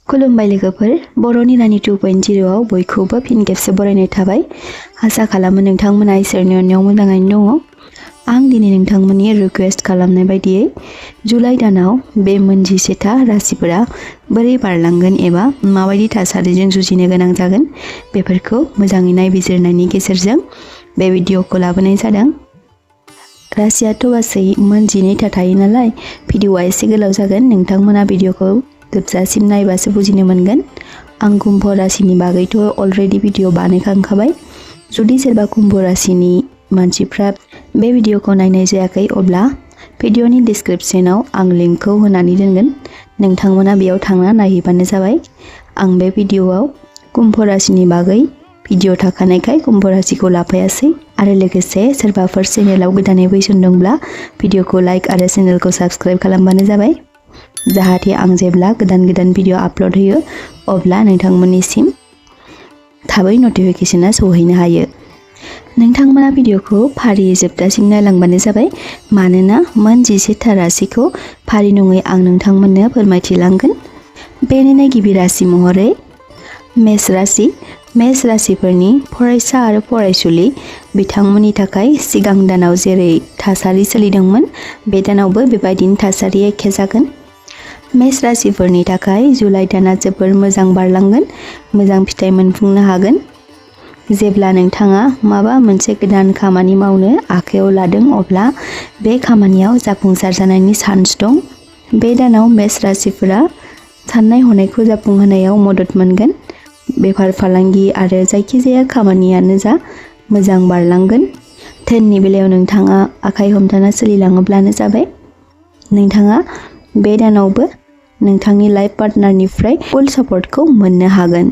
खुलुमबाय लोगोफोर बर'नि रानि 2.0 आव बयखौबो फिन खेबसे बरायनाय थाबाय। आसा खालामो नोंथांमोना इसोरनि अननायाव मोजाङैनो दङ। आं दिनै नोंथांमोननि रिक्वेस्ट खालामनाय बायदियै जुलाइ दानाव बे मोनजिसेथा राशिफोरा बोरै बारलांगोन एबा माबायदि थासारिजों जुजिनो गोनां जागोन बेफोरखौ मोजाङै नायबिजिरनायनि गेजेरजों बे भिडिअखौ लाबोनाय जादों। राशियाथ' गासै मोन 12 थायो नालाय भिडिअआ एसे गोलाव जागोन। नोंथांमोना भिडिअखौ जोबजासिम नायबासो बुजिनो मोनगोन। आं कुम्भ राशिनि बागैथ' अलरेडि भिडिअ बानायखांखाबाय। जुदि सोरबा कुम्भ राशिनि मानसिफ्रा बे भिडिअखौ नायनाय जायाखै अब्ला भिडिअनि डिस्क्रिप्शनाव आं लिंकखौ होनानै दोनगोन। नोंथांमोना बेयाव थांना नायहैबानो जाबाय। आं बे भिडिअआव कुम्भ राशिनि बागै भिडिअ थाखानायखाय कुम्भ राशिखौ लाफायासै आरो लोगोसे सोरबाफोर चेनेलाव गोदानै फैसनदोंब्ला भिडिअखौ लाइक आरो चेनेलखौ साबस्क्राइब खालामबानो जाबाय, जाहाथे आं जेब्ला गोदान भिडिअ आपल'ड होयो अब्ला नोंथांमोननिसिम थाबै नटिफिकेशना सौहैनो हायो। नोंथांमोना भिडिअखौ फारियै जोबजासिम नायलांबानो जाबाय, मानोना मोन 11था राशिखौ फारि नङै आं नोंथांमोननो फोरमायथिलांगोन। बेनिनो गिबि राशि महरै मेष राशि। मेष राशिफोरनि फरायसा आरो फरायसुलि बिथांमोननि थाखाय सिगां दानाव जेरै थासारि सोलिदोंमोन बे दानावबो बेबायदिनो थासारि एखे जागोन। मेष राशिफोरनि थाखाय जुलाइ दाना जोबोर मोजां बारलांगोन, मोजां फिथाइ मोनफुंनो हागोन। जेब्ला नोंथाङा माबा मोनसे गोदान खामानि मावनो आखायाव लादों अब्ला बे खामानियाव जाफुंसार जानायनि चान्स दं। बे दानाव मेष राशिफोरा साननाय हनायखौ जाफुंहोनायाव मदद मोनगोन। बेफार फालांगि आरो जायखिजाया खामानियानो जा मोजां बारलांगोन। धोननि बेलायाव नोंथाङा आखाइ हमथाना सोलिलाङोब्लानो जाबाय। नोंथाङा बे दानावबो नोंथांनि लाइफ पार्टनारनिफ्राय फुल सापर्टखौ मोननो हागोन।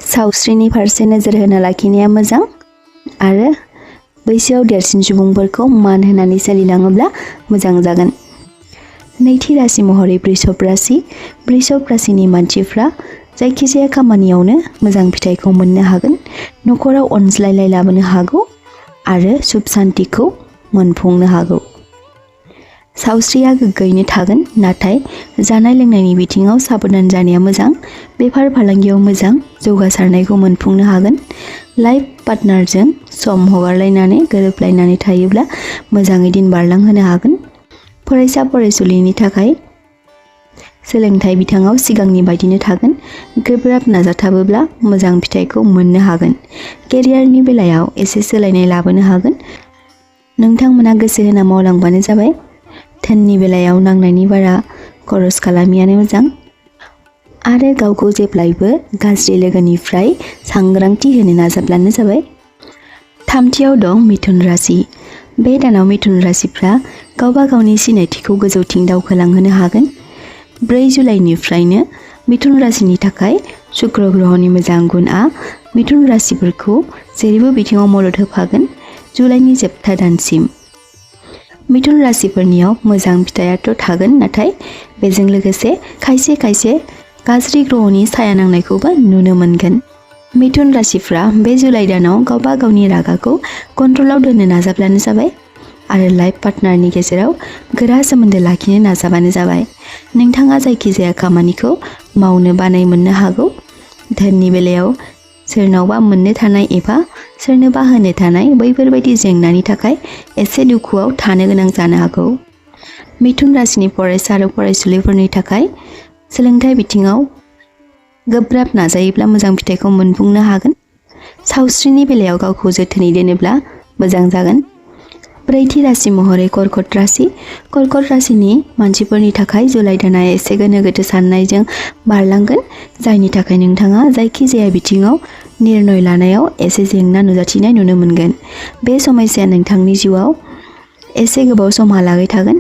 सावस्रिनि फारसे नोजोर होना लाखिनाया मोजां आरो बैसोआव देरसिन सुबुंफोरखौ मान होनानै सोलिलाङोब्ला मोजां जागोन। नैथि राशि महरै वृषभ राशि। वृषभ राशिनि मानसिफ्रा जायखिजाया खामानियावनो मोजां फिथाइखौ मोननो हागोन। न'खराव अनज्लायनाय लाबोनो हागौ आरो सुख सान्तिखौ मोनफुंनो हागौ। सावस्रिया गोग्गोयैनो थागोन, नाथाय जानाय लोंनायनि बिथिङाव साबधान जानाया मोजां। बेफार फालांगियाव मोजां जौगासारनायखौ मोनफुंनो हागोन। लाइफ पार्टनारजों सम हगारलायनानै गोरोबलायनानै थायोब्ला मोजाङै दिन बारलांहोनो हागोन। फरायसा फरायसुलिनि थाखाय सोलोंथाइ बिथिङाव सिगांनि बायदिनो थागोन। गोब्राब नाजाथाबोब्ला मोजां फिथाइखौ मोननो हागोन। केरियारनि बेलायाव एसे सोलायनाय लाबोनो हागोन। नोंथांमोना गोसो होना मावलांबानो जाबाय। धोननि बेलायाव नांनायनि बारा खरस खालामियानो मोजां आरो गावखौ जेब्लायबो गाज्रि लोगोनिफ्राय सांग्रांथि होनो नाजाब्लानो जाबाय। थामथियाव दं मिथुन राशि। बे दानाव मिथुन राशिफ्रा गावबा गावनि सिनायथिखौ गोजौथिं दावखोलांहोनो हागोन। 4 जुलाइनिफ्रायनो मिथुन राशिनि थाखाय शुक्र ग्रहनि मोजां गुनआ मिथुन राशिफोरखौ जेरैबो बिथिङाव मदद होफागोन। जुलाइनि जोबथा दानसिम मिथुन राशिफोरनियाव मोजां फिथाइयाथ' थागोन, नाथाय बेजों लोगोसे खायसे गाज्रि ग्रहनि साया नांनायखौबो नुनो मोनगोन। मिथुन राशिफ्रा बे जुलाइ दानाव गावबा गावनि रागाखौ कन्ट्रलाव दोननो नाजाब्लानो जाबाय आरो लाइफ पार्टनारनि गेजेराव गोरा सोमोन्दो लाखिनो नाजाबानो जाबाय। नोंथाङा जायखिजाया खामानिखौ मावनो बानाय मोननो हागौ। धोननि बेलायाव सोरनावबा मोननो थानाय एबा सोरनोबा होनो थानाय बैफोरबायदि जेंनानि थाखाय एसे दुखुआव थानो गोनां जानो हागौ। मिथुन राशिनि फरायसा आरो फरायसुलिफोरनि थाखाय सोलोंथाइ बिथिङाव गोब्राब नाजायोब्ला मोजां फिथाइखौ मोनफुंनो हागोन। सावस्रिनि बेलायाव गावखौ जोथोनै दोनोब्ला मोजां जागोन। ब्रैथि राशि महरै कर्कट राशि। कर्कट राशिनि मानसिफोरनि थाखाय जुलाइ दाना एसे गोनो गोथो साननायजों बारलांगोन, जायनि थाखाय नोंथाङा जायखिजाया बिथिङाव निर्णय लानायाव एसे जेंना नुजाथिनाय नुनो मोनगोन। बे समस्याया नोंथांनि जिउआव एसे गोबाव समहालागै थागोन।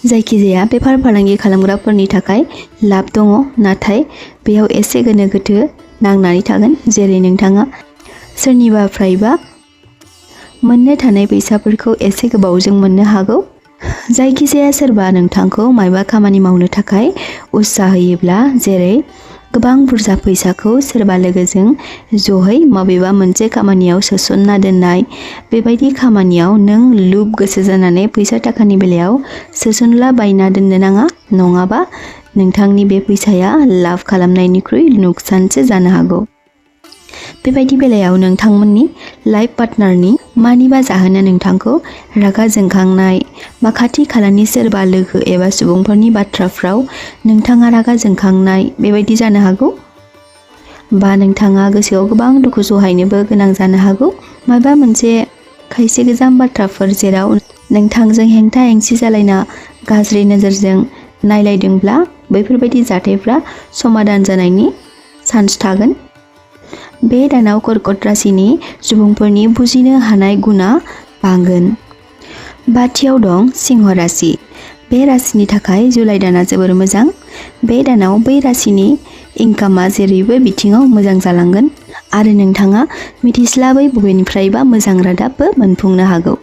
जायखिजाया बेफार फालांगि खालामग्राफोरनि थाखाय लाब दङ, नाथाय बेयाव एसे गोनो गोथो नांनानै थागोन। जेरै नोंथाङा सोरनिबाफ्रायबा मोननो थानाय फैसाफोरखौ एसे गोबावजों मोननो हागौ। जायखिजाया सोरबा नोंथांखौ मायबा खामानि मावनो थाखाय उत्साह होयोब्ला, जेरै गोबां बुरजा फैसाखौ सोरबा लोगोजों जहै माबेबा मोनसे खामानियाव सोसनना दोननाय, बेबायदि खामानियाव नों लुब गोसो जानानै फैसा थाखानि बेलायाव सोसनला बायना दोननो नाङा, नङाबा नोंथांनि बे फैसाया लाब खालामनायनिख्रुइ नुकसानसो जानो हागौ। बेबायदि बेलायाव नोंथांमोननि लाइफ पार्टनारनि मानिबा जाहोना नोंथांखौ रागा जोंखांनाय बा खाथि खालानि सोरबा लोगो एबा सुबुंफोरनि बाथ्राफ्राव नोंथाङा रागा जोंखांनाय बेबायदि जानो हागौ। बा नोंथाङा गोसोआव गोबां दुखु सहायनोबो गोनां जानो हागौ। माबा मोनसे खायसे गोजाम बाथ्राफोर जेराव नोंथांजों हेंथा हेंसि जालायना गाज्रि नोजोरजों नायलायदोंब्ला बैफोरबायदि जाथायफ्रा समाधान जानायनि चान्स थागोन। बे दानाव कर्कट राशिनि सुबुंफोरनि बुजिनो हानाय गुना बांगोन। बाथियाव दं सिंह राशि। बे राशिनि थाखाय जुलाइ दाना जोबोर मोजां। बे दानाव बै राशिनि इनकामा जेरैबो बिथिङाव मोजां जालांगोन आरो नोंथाङा मिथिस्लाबै बबेनिफ्रायबा मोजां रादाबबो मोनफुंनो हागौ।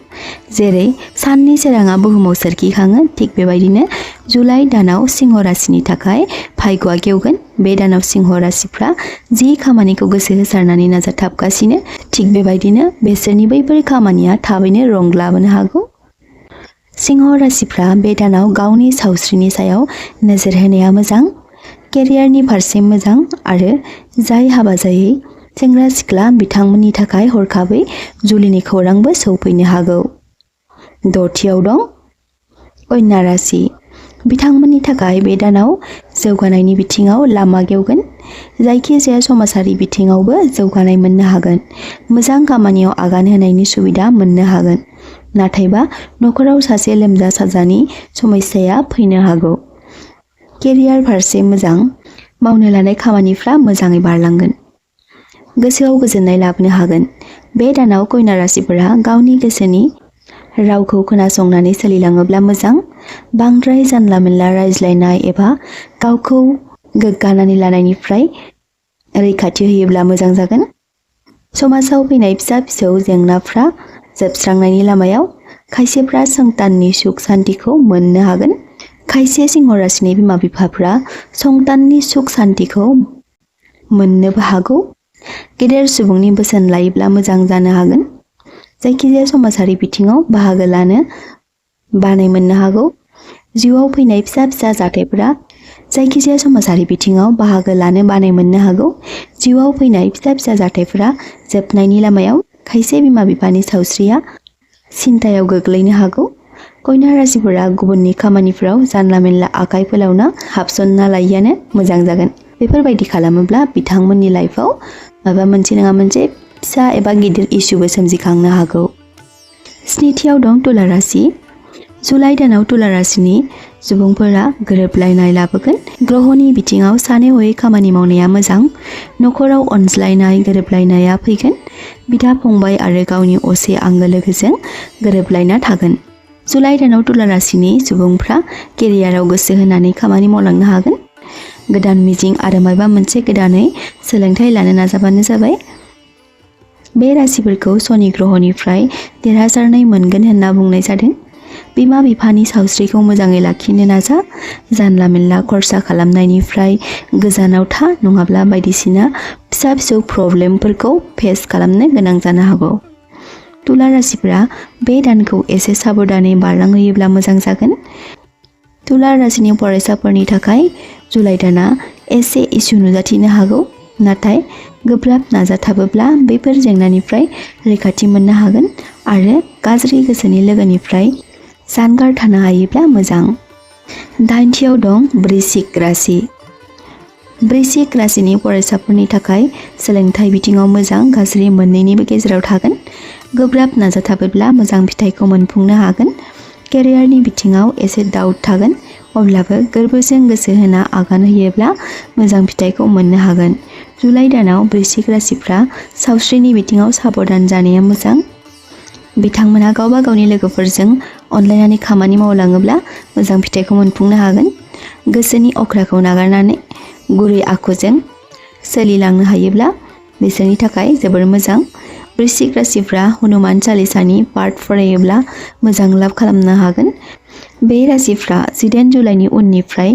जेरै साननि सोराङा बुहुमाव सोरखिखाङो थिग बेबायदिनो जुलाइ दानाव सिंह राशिनि थाखाय भाग्यआ गेवगोन। बे दानाव सिंह राशिफ्रा जि खामानिखौ गोसो होसारनानै नाजाथाबगासिनो थिग बेबायदिनो बिसोरनि बैफोर खामानिया थाबैनो रं लाबोनो हागौ। सिंह राशिफ्रा बे दानाव गावनि सावस्रिनि सायाव नोजोर होनाया मोजां। केरियारनि फारसे मोजां आरो जाय हाबा जायै सेंग्रा सिख्ला बिथांमोननि थाखाय हरखाबै जुलिनि खौरांबो सौफैनो हागौ। दथियाव दं कन्या राशि। बिथांमोननि थाखाय बे दानाव जौगानायनि बिथिङाव लामा गेवगोन। जायखिजाया समाजारि बिथिङावबो जौगानाय मोननो हागोन। मोजां खामानियाव आगान होनायनि सुबिदा मोननो हागोन। नाथायबा नखराव सासे लोमजा साजानि समस्याया फैनो हागौ। केरियार फारसे मोजां। मावनो लानाय खामानिफ्रा मोजाङै बारलांगोन। गोसोआव गोजोननाय लाबोनो हागोन। बे दानाव कन्या राशिफोरा गावनि गोसोनि रावखौ खोनासंनानै सोलिलाङोब्ला मोजां। बांद्राय जानला मोनला रायज्लायनाय एबा गावखौ गोग्गानानै लानायनिफ्राय रैखाथि होयोब्ला मोजां जागोन। समाजाव फैनाय फिसा फिसौ जेंनाफ्रा जोबस्रांनायनि लामायाव। खायसेफ्रा संताननि सुख सान्तिखौ मोननो हागोन। खायसे सिंह राशिनि बिमा बिफाफ्रा संताननि सुख सान्तिखौ मोननोबो हागौ। गेदेर सुबुंनि बोसोन लायोब्ला मोजां जानो हागोन। जायखिजाया समाजारि बिथिङाव बाहागो लानो बानाय मोननो हागौ। जिउआव फैनाय फिसा फिसा जाथायफोरा जायखिजाया समाजारि बिथिङाव बाहागो लानो बानाय मोननो हागौ। जिउआव फैनाय फिसा फिसा जाथायफोरा जोबनायनि लामायाव। खायसे बिमा बिफानि सावस्रिया सिन्तायाव गोग्लैनो हागौ। कन्या राशिफोरा गुबुननि खामानिफोराव जानला मेनला आखाइ फोलावना हाबसनना लायिआनो मोजां जागोन। बेफोरबायदि खालामोब्ला बिथांमोननि लाइफआव माबा मोनसे नङा मोनसे फिसा एबा गिदिर इस्युबो सोमजिखांनो हागौ। स्निथियाव दं तुला राशि। जुलाइ दानाव तुला राशिनि सुबुंफोरा गोरोबलायनाय लाबोगोन। ग्रहनि बिथिङाव सानै हयै खामानि मावनाया मोजां। नखराव अनज्लायनाय गोरोबलायनाया फैगोन। बिदा फंबाय आरो गावनि असे आंगो लोगोजों गोरोबलायना थागोन। जुलाइ दानाव तुला राशिनि सुबुंफ्रा केरियाराव गोसो होनानै खामानि मावलांनो हागोन। गोदान मिजिं आरो माबा मोनसे गोदानै सोलोंथाइ लानो नाजाबानो जाबाय। बे राशिफोरखौ शनि ग्रहनिफ्राय देरहासारनाय मोनगोन होनना बुंनाय जादों। बिमा बिफानि सावस्रिखौ मोजाङै लाखिनो नाजा। जानला मेनला खरसा खालामनायनिफ्राय गोजानाव था नङाब्ला बायदिसिना फिसा फिसौ प्रब्लेमफोरखौ फेस खालामनो गोनां जानो हागौ। तुला राशिफोरा बे दानखौ एसे साबधानै बारलांहोयोब्ला मोजां जागोन। तुला राशिनि फरायसाफोरनि थाखाय जुलाइ दाना एसे इसु नुजाथिनो हागौ। नाथाय गोब्राब नाजाथाबोब्ला बैफोर जेंनानिफ्राय रैखाथि मोननो हागोन आरो गाज्रि गोसोनि लोगोनिफ्राय जानगार थानो हायोब्ला मोजां। दाइनथियाव दं वृश्चिक राशि। वृश्चिक राशिनि फरायसाफोरनि थाखाय सोलोंथाइ बिथिङाव मोजां गाज्रि मोननैनिबो गेजेराव थागोन। गोब्राब नाजाथाबोब्ला मोजां फिथाइखौ मोनफुंनो हागोन। केरियारनि बिथिङाव एसे डाउट थागोन। अब्लाबो गोरबोजों गोसो होना आगान होयोब्ला मोजां फिथाइखौ मोननो हागोन। जुलाइ दानाव वृश्चिक राशिफ्रा सावस्रिनि बिथिङाव साबधान जानाया मोजां। बिथांमोना गावबा गावनि लोगोफोरजों अनलायनानै खामानि मावलाङोब्ला मोजां फिथाइखौ मोनफुंनो हागोन। गोसोनि अख्राखौ नागारनानै गुरै आखुजों सोलिलांनो हायोब्ला बिसोरनि थाखाय जोबोर मोजां। वृश्चिक राशिफ्रा हनुमान चालिसानि पाठ फरायोब्ला मोजां लाब खालामनो हागोन। बे राशिफ्रा 18 जुलाइनि उननिफ्राय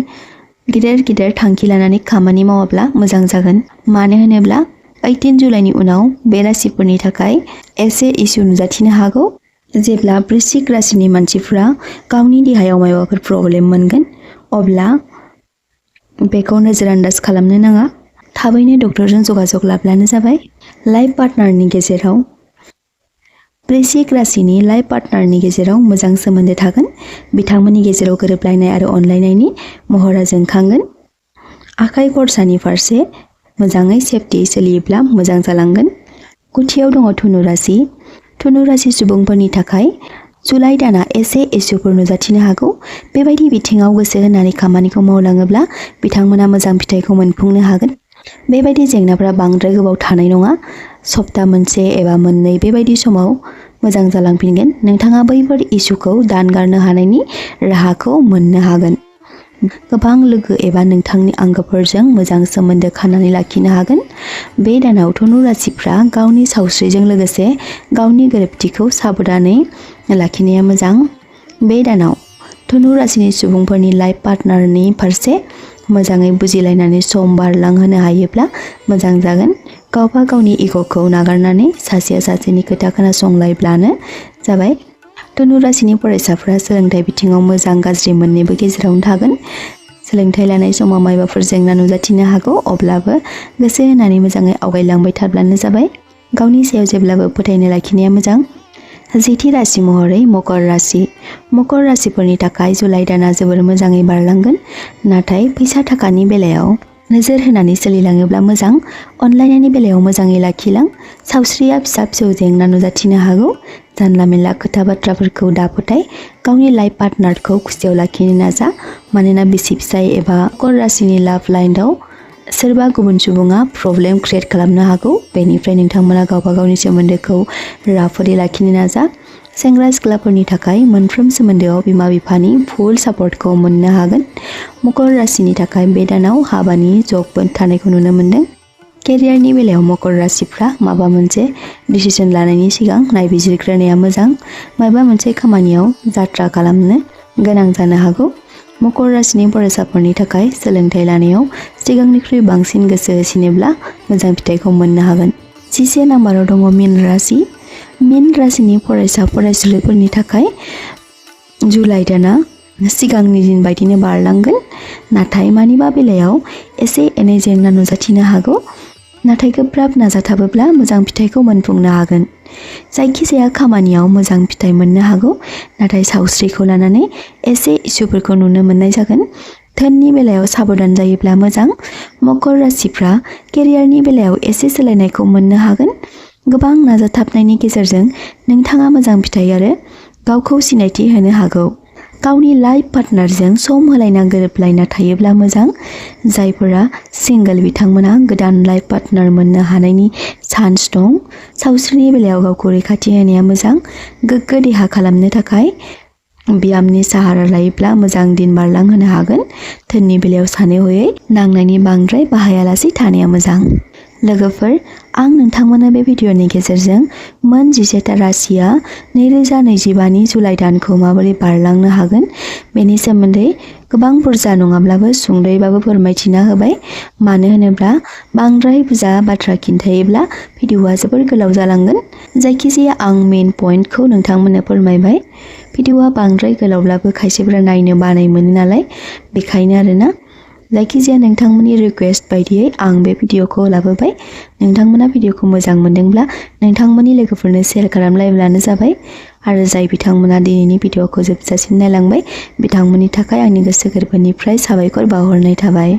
गिदिर गिदिर थांखि लानानै खामानि मावाब्ला मोजां जागोन। मानो होनोब्ला 18 जुलाइनि उनाव बे राशिफोरनि थाखाय एसे इसु नुजाथिनो हागौ। जेब्ला वृश्चिक राशिनि मानसिफ्रा गावनि देहायाव माबाफोर प्रब्लेम मोनगोन अब्ला बेखौ नोजोर आन्दाज खालामनो नाङा। थाबैनो डक्टरजों जगाजग लाब्लानो जाबाय। लाइफ पार्टनारनि गेजेराव वृश्चिक राशिनि लाइफ पार्टनारनि गेजेराव मोजां सोमोन्दो थागोन। बिथांमोननि गेजेराव गोरोबलायनाय आरो अनलायनायनि महरा जोंखांगोन। आखाइ खरसानि फारसे मोजाङै सेफटि सोलियोब्ला मोजां जालांगोन। गुथियाव दङ धनु राशि। धनु राशि सुबुंफोरनि थाखाय जुलाइ दाना एसे इसुफोर नुजाथिनो हागौ। बेबायदि बिथिङाव गोसो होनानै खामानिखौ मावलाङोब्ला बिथांमोना मोजां फिथाइखौ मोनफुंनो हागोन। बेबायदि जेंनाफोरा बांद्राय गोबाव थानाय नङा। सप्ता मोनसे एबा मोननै बेबायदि समाव मोजां जालांफिनगोन। नोंथाङा बैफोर इसुखौ दानगारनो हानायनि राहाखौ मोननो हागोन। गोबां लोगो एबा नोंथांनि आंगोफोरजों मोजां सोमोन्दो खानानै लाखिनो हागोन। बे दानाव धनु राशिफ्रा गावनि सावस्रिजों लोगोसे गावनि गोरोबथिखौ साबधानै लाखिनाया मोजां। बे दानाव धनु राशिनि सुबुंफोरनि लाइफ पार्टनारनि फारसे मोजाङै बुजिलायनानै सम बारलांहोनो हायोब्ला मोजां जागोन। गावबा गावनि इग'खौ नागारनानै सासेया सासेनि खोथा खोनासंलायब्लानो जाबाय। धनु राशिनि फरायसाफोरा सोलोंथाइ बिथिङाव मोजां गाज्रि मोन्नैबो गेजेरावनो थागोन। सोलोंथाइ लानाय समाव मायबाफोर जेंना नुजाथिनो हागौ, अब्लाबो गोसो होनानै मोजाङै आवगायलांबाय थाब्लानो जाबाय। गावनि सायाव जेब्लाबो फोथायनाय लाखिनाया मोजां। जेथि राशि महरै मकर राशि। मकर राशिफोरनि थाखाय जुलाइ दाना जोबोर मोजाङै बारलांगोन। नाथाय फैसा थाखानि बेलायाव नोजोर होनानै सोलिलाङोब्ला मोजां। अनलायनायनि बेलायाव मोजाङै लाखिलां। सावस्रिया फिसा फिसौ जेंना नुजाथिनो हागौ। जानला मेनला खोथा बाथ्राफोरखौ दाफोथाय। गावनि लाइफ पार्टनारखौ खुसियाव लाखिनो नाजा। मानोना बिसि फिसाय एबा मकर राशिनि लाभ लाइनआव सोरबा गुबुन सुबुङा प्रब्लेम क्रिएट खालामनो हागौ। बेनिफ्राय नोंथांमोना गावबा गावनि सोमोन्दोखौ राफोदै लाखिनो नाजा। सेंग्रा सिख्लाफोरनि थाखाय मोनफ्रोम सोमोन्दोआव बिमा बिफानि फुल सापर्टखौ मोननो हागोन। मकर राशिनि थाखाय बे दानाव हाबानि जबबो थानायखौ नुनो मोन्दों। केरियारनि बेलायाव मकर राशिफ्रा माबा मोनसे डिसिसन लानायनि सिगां नायबिजिरग्रोनाया मोजां। माबा मोनसे खामानियाव जात्रा खालामनो गोनां जानो हागौ। मकर राशिनि फरायसाफोरनि थाखाय सोलोंथाइ लानायाव सिगांनिख्रुइ बांसिन गोसो होसिनोब्ला मोजां फिथाइखौ मोननो हागोन। 10 नाम्बाराव दङ मीन राशि। मीन राशिनि फरायसा फरायसुलिफोरनि थाखाय जुलाइ दाना सिगांनि दिन बायदिनो बारलांगोन। नाथाय मानिबा बेलायाव एसे एनै जेंना नुजाथिनो हागौ। नाथाय गोब्राब नाजाथाबोब्ला मोजां फिथाइखौ मोनफुंनो हागोन। जायखिजाया खामानियाव मोजां फिथाइ मोननो हागौ। नाथाय सावस्रिखौ लानानै एसे इसुफोरखौ नुनो मोननाय जागोन। धोननि बेलायाव साबधान जायोब्ला मोजां। मकर राशिफ्रा केरियारनि बेलायाव एसे सोलायनायखौ मोननो हागोन। गोबां नाजाथाबनायनि गेजेरजों नोंथाङा मोजां फिथाइ आरो गावखौ सिनायथि होनो हागौ। गावनि लाइफ पार्टनारजों सम होलायना गोरोबलायना थायोब्ला मोजां। जायफोरा सिंगोल बिथांमोना गोदान लाइफ पार्टनार मोननो हानायनि चान्स दं। सावस्रिनि बेलायाव गावखौ रैखाथि होनाया मोजां। गोग्गो देहा खालामनो थाखाय ब्यामनि साहारा लायोब्ला मोजां दिन बारलांहोनो हागोन। धोननि बेलायाव सानै हयै नांनायनि बांद्राय बाहायालासे थानाया मोजां। लोगोफोर, आं नोंथांमोननो बे भिडिअनि गेजेरजों मोन 17टा राशिया 2025नि जुलाइ दानखौ माबोरै बारलांनो हागोन बेनि सोमोन्दै गोबां बुरजा नङाब्लाबो सुंद'यैबाबो फोरमायथिना होबाय। मानो होनोब्ला बांद्राय बुरजा बाथ्रा खिन्थायोब्ला भिडिअआ जोबोर गोलाव जालांगोन। जायखिजाया आं मेन पइन्टखौ नोंथांमोननो फोरमायबाय। भिडिअआ बांद्राय गोलावब्लाबो खायसेफोरा नायनो बानाय मोनो नालाय, बेखायनो आरोना। जायखिजाया नोंथांमोननि रिक्वेस्ट बायदियै आं बे भिडिअखौ लाबोबाय। नोंथांमोना भिडिअखौ मोजां मोनदोंब्ला नोंथांमोननि लोगोफोरनो शेयार खालामलायब्लानो जाबाय। आरो जाय बिथांमोना दिनैनि भिडिअखौ जोबजासिम नायलांबाय बिथांमोननि थाखाय आंनि गोसो गोरबोनिफ्राय साबायखर बावहरनाय थाबाय।